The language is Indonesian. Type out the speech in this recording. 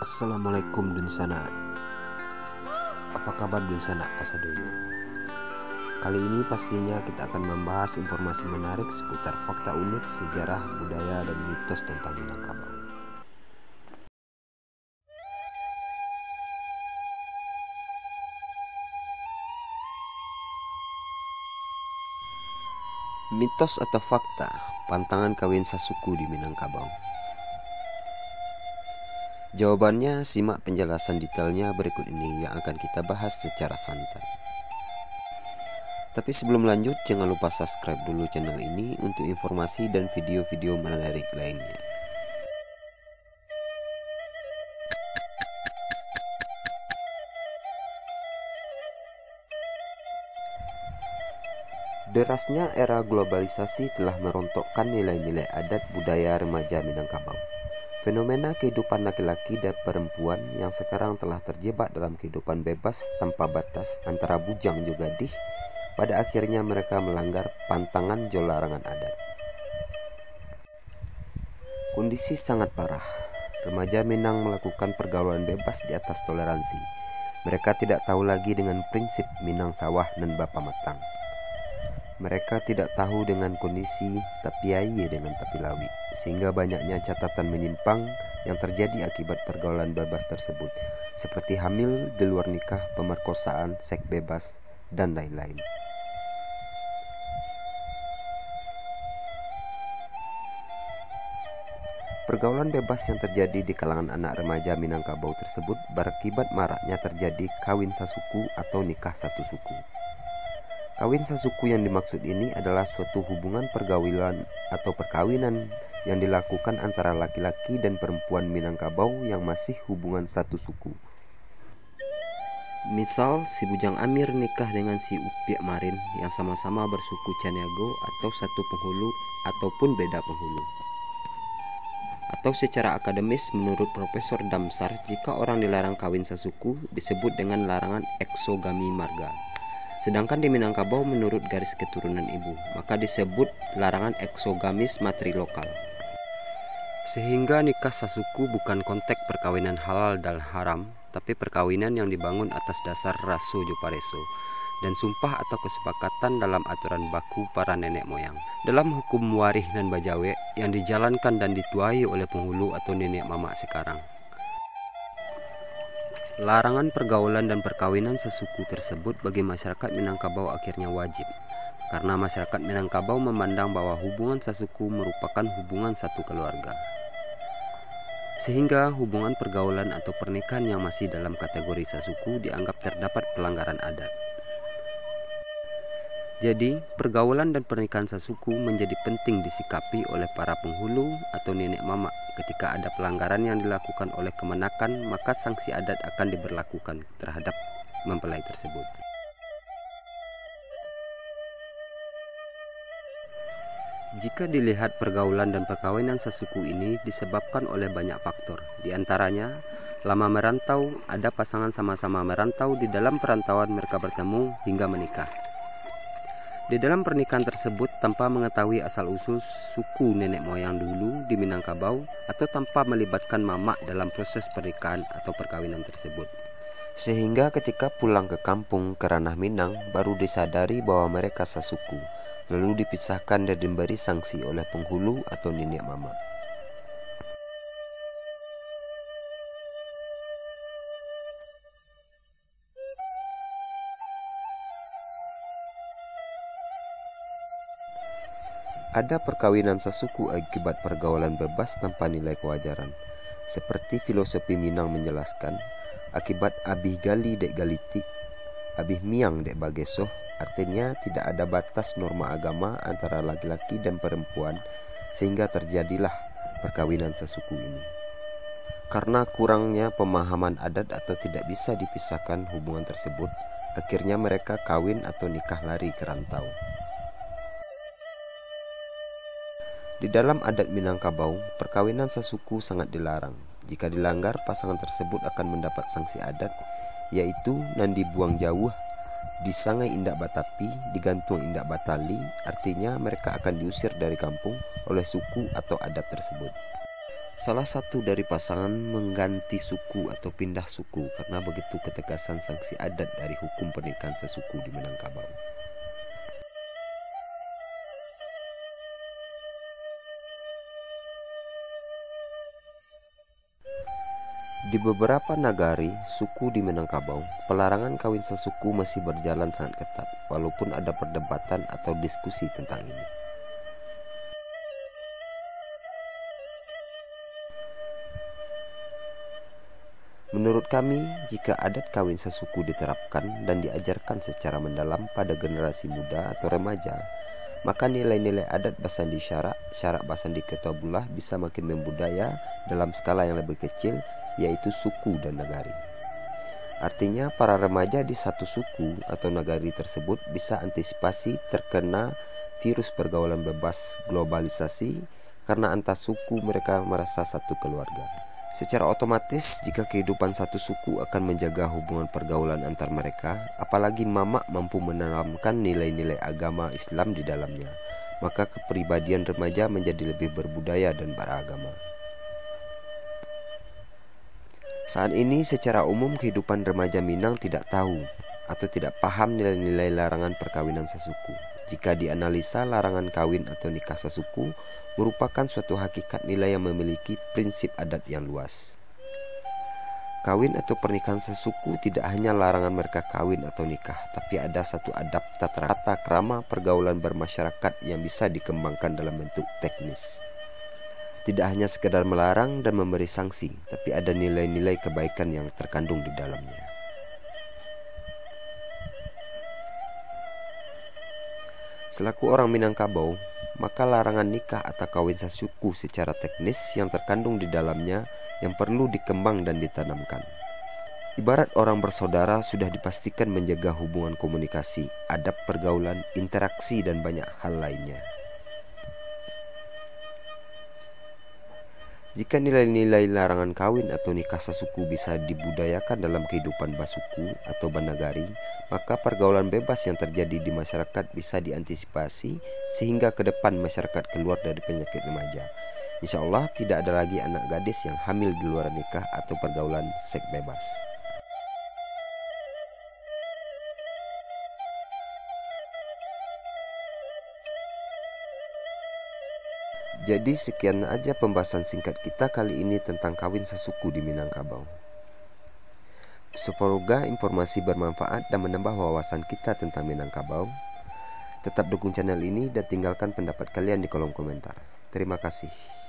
Assalamualaikum Dunsana. Apa kabar Dunsana Kasadoyo? Kali ini pastinya kita akan membahas informasi menarik seputar fakta unik, sejarah, budaya, dan mitos tentang Minangkabau. Mitos atau fakta pantangan kawin sasuku di Minangkabau? Jawabannya simak penjelasan detailnya berikut ini yang akan kita bahas secara santai. Tapi sebelum lanjut, jangan lupa subscribe dulu channel ini untuk informasi dan video-video menarik lainnya. Derasnya era globalisasi telah merontokkan nilai-nilai adat budaya remaja Minangkabau. Fenomena kehidupan laki-laki dan perempuan yang sekarang telah terjebak dalam kehidupan bebas tanpa batas antara bujang juga gadih, pada akhirnya mereka melanggar pantangan jol larangan adat. Kondisi sangat parah. Remaja Minang melakukan pergaulan bebas di atas toleransi. Mereka tidak tahu lagi dengan prinsip Minang sawah dan bapa matang. Mereka tidak tahu dengan kondisi tapi aye dengan tapi lawi, sehingga banyaknya catatan menyimpang yang terjadi akibat pergaulan bebas tersebut, seperti hamil di luar nikah, pemerkosaan, seks bebas, dan lain-lain. Pergaulan bebas yang terjadi di kalangan anak remaja Minangkabau tersebut berakibat maraknya terjadi kawin sasuku atau nikah satu suku. Kawin sasuku yang dimaksud ini adalah suatu hubungan pergaulan atau perkawinan yang dilakukan antara laki-laki dan perempuan Minangkabau yang masih hubungan satu suku. Misal, si Bujang Amir nikah dengan si Upiak Marin yang sama-sama bersuku Caniago atau satu penghulu ataupun beda penghulu. Atau secara akademis, menurut Profesor Damsar, jika orang dilarang kawin sasuku disebut dengan larangan eksogami marga. Sedangkan di Minangkabau menurut garis keturunan ibu, maka disebut larangan eksogamis matri lokal. Sehingga nikah sasuku bukan konteks perkawinan halal dan haram, tapi perkawinan yang dibangun atas dasar raso jupareso dan sumpah atau kesepakatan dalam aturan baku para nenek moyang. Dalam hukum warih dan bajawe yang dijalankan dan dituai oleh penghulu atau nenek mamak sekarang. Larangan pergaulan dan perkawinan sesuku tersebut bagi masyarakat Minangkabau akhirnya wajib, karena masyarakat Minangkabau memandang bahwa hubungan sesuku merupakan hubungan satu keluarga. Sehingga hubungan pergaulan atau pernikahan yang masih dalam kategori sesuku dianggap terdapat pelanggaran adat. Jadi, pergaulan dan pernikahan sesuku menjadi penting disikapi oleh para penghulu atau nenek mamak. Ketika ada pelanggaran yang dilakukan oleh kemenakan, maka sanksi adat akan diberlakukan terhadap mempelai tersebut. Jika dilihat pergaulan dan perkawinan sesuku ini disebabkan oleh banyak faktor, di antaranya lama merantau, ada pasangan sama-sama merantau, di dalam perantauan mereka bertemu hingga menikah. Di dalam pernikahan tersebut tanpa mengetahui asal-usul suku nenek moyang dulu di Minangkabau atau tanpa melibatkan mamak dalam proses pernikahan atau perkawinan tersebut. Sehingga ketika pulang ke kampung ke ranah Minang baru disadari bahwa mereka sasuku, lalu dipisahkan dan diberi sanksi oleh penghulu atau nenek mamak. Ada perkawinan sesuku akibat pergaulan bebas tanpa nilai kewajaran. Seperti filosofi Minang menjelaskan, akibat abih gali dek galitik, abih miang dek bagesoh, artinya tidak ada batas norma agama antara laki-laki dan perempuan, sehingga terjadilah perkawinan sesuku ini. Karena kurangnya pemahaman adat atau tidak bisa dipisahkan hubungan tersebut, akhirnya mereka kawin atau nikah lari ke rantau. Di dalam adat Minangkabau, perkawinan sesuku sangat dilarang. Jika dilanggar, pasangan tersebut akan mendapat sanksi adat, yaitu nan dibuang jauh, disangai indak batapi, digantung indak batali, artinya mereka akan diusir dari kampung oleh suku atau adat tersebut. Salah satu dari pasangan mengganti suku atau pindah suku karena begitu ketegasan sanksi adat dari hukum pernikahan sesuku di Minangkabau. Di beberapa nagari suku di Minangkabau, pelarangan kawin sesuku masih berjalan sangat ketat, walaupun ada perdebatan atau diskusi tentang ini. Menurut kami, jika adat kawin sesuku diterapkan dan diajarkan secara mendalam pada generasi muda atau remaja, maka nilai-nilai adat Basandi syarak Basandi Ketuabulah bisa makin membudaya dalam skala yang lebih kecil, yaitu suku dan nagari. Artinya para remaja di satu suku atau nagari tersebut bisa antisipasi terkena virus pergaulan bebas globalisasi karena antar suku mereka merasa satu keluarga. Secara otomatis jika kehidupan satu suku akan menjaga hubungan pergaulan antar mereka, apalagi mamak mampu menanamkan nilai-nilai agama Islam di dalamnya, maka kepribadian remaja menjadi lebih berbudaya dan beragama. Saat ini secara umum kehidupan remaja Minang tidak tahu atau tidak paham nilai-nilai larangan perkawinan sesuku. Jika dianalisa, larangan kawin atau nikah sesuku merupakan suatu hakikat nilai yang memiliki prinsip adat yang luas. Kawin atau pernikahan sesuku tidak hanya larangan mereka kawin atau nikah, tapi ada satu adab tata krama pergaulan bermasyarakat yang bisa dikembangkan dalam bentuk teknis. Tidak hanya sekedar melarang dan memberi sanksi, tapi ada nilai-nilai kebaikan yang terkandung di dalamnya. Selaku orang Minangkabau, maka larangan nikah atau kawin sesuku secara teknis yang terkandung di dalamnya yang perlu dikembang dan ditanamkan. Ibarat orang bersaudara sudah dipastikan menjaga hubungan komunikasi, adab pergaulan, interaksi, dan banyak hal lainnya. Jika nilai-nilai larangan kawin atau nikah sesuku bisa dibudayakan dalam kehidupan basuku atau banagari, maka pergaulan bebas yang terjadi di masyarakat bisa diantisipasi sehingga ke depan masyarakat keluar dari penyakit remaja. Insya Allah tidak ada lagi anak gadis yang hamil di luar nikah atau pergaulan seks bebas. Jadi sekian aja pembahasan singkat kita kali ini tentang kawin sesuku di Minangkabau. Semoga informasi bermanfaat dan menambah wawasan kita tentang Minangkabau. Tetap dukung channel ini dan tinggalkan pendapat kalian di kolom komentar. Terima kasih.